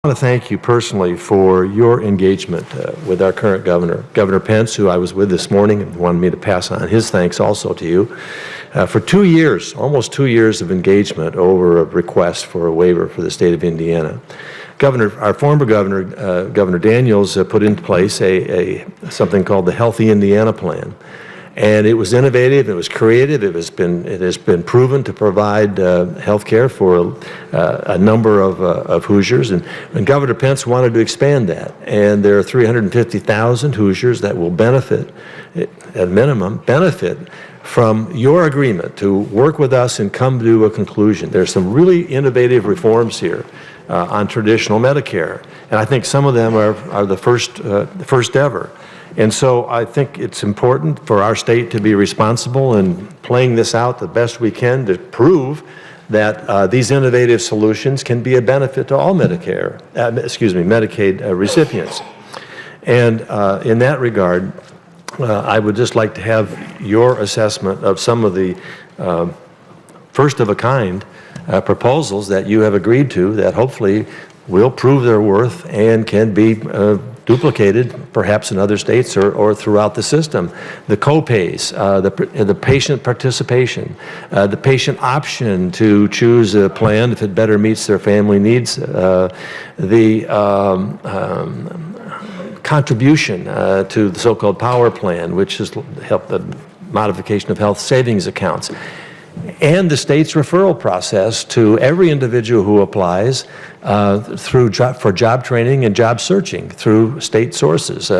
I want to thank you personally for your engagement with our current governor, Governor Pence, who I was with this morning and wanted me to pass on his thanks also to you. For 2 years, almost 2 years of engagement over a request for a waiver for the state of Indiana. Our former governor, Governor Daniels, put into place something called the Healthy Indiana Plan. And it was innovative, it was creative, it has been proven to provide health care for a number of Hoosiers. And Governor Pence wanted to expand that. And there are 350,000 Hoosiers that will benefit, at minimum, benefit from your agreement to work with us and come to a conclusion. There's some really innovative reforms here on traditional Medicare. And I think some of them are the first ever. And so I think it's important for our state to be responsible in playing this out the best we can to prove that these innovative solutions can be a benefit to all Medicaid recipients. And in that regard, I would just like to have your assessment of some of the first-of-a-kind proposals that you have agreed to that hopefully will prove their worth and can be duplicated perhaps in other states or throughout the system. The co-pays, the patient participation, the patient option to choose a plan if it better meets their family needs, the contribution to the so-called power plan, which has helped the modification of health savings accounts, and the state's referral process to every individual who applies for job training and job searching through state sources.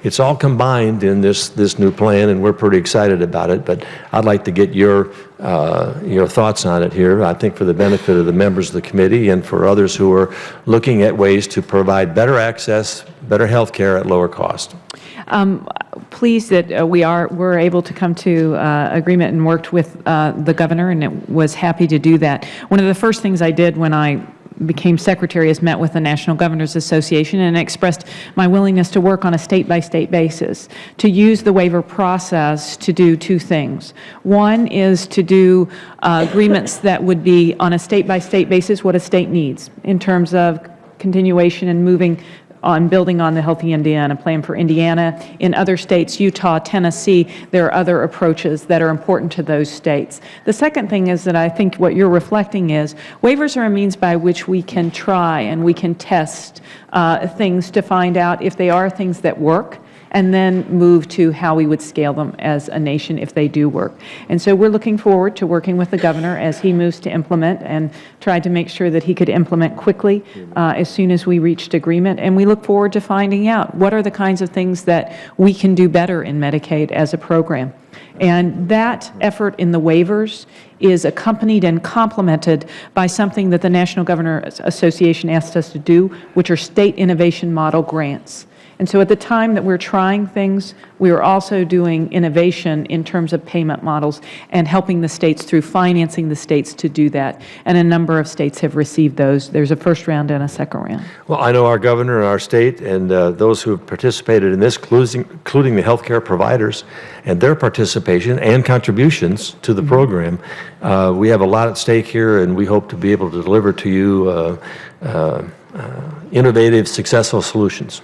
It's all combined in this new plan, and we're pretty excited about it. But I'd like to get your thoughts on it here. I think for the benefit of the members of the committee and for others who are looking at ways to provide better access, better health care at lower cost. Pleased that we're able to come to agreement and worked with the governor, and was happy to do that. One of the first things I did when I became secretary is met with the National Governors Association and expressed my willingness to work on a state-by-state basis to use the waiver process to do two things. One is to do agreements that would be on a state-by-state basis what a state needs in terms of continuation and moving on building on the Healthy Indiana Plan for Indiana. In other states, Utah, Tennessee, there are other approaches that are important to those states. The second thing is that I think what you're reflecting is waivers are a means by which we can try and we can test things to find out if they are things that work, and then move to how we would scale them as a nation if they do work. And so we're looking forward to working with the governor as he moves to implement, and tried to make sure that he could implement quickly as soon as we reached agreement. And we look forward to finding out what are the kinds of things that we can do better in Medicaid as a program. And that effort in the waivers is accompanied and complemented by something that the National Governors Association asked us to do, which are state innovation model grants. And so at the time that we're trying things, we are also doing innovation in terms of payment models and helping the states through financing the states to do that. And a number of states have received those. There's a first round and a second round. Well, I know our governor and our state and those who have participated in this, including the healthcare providers and their participation and contributions to the program. We have a lot at stake here, and we hope to be able to deliver to you innovative, successful solutions.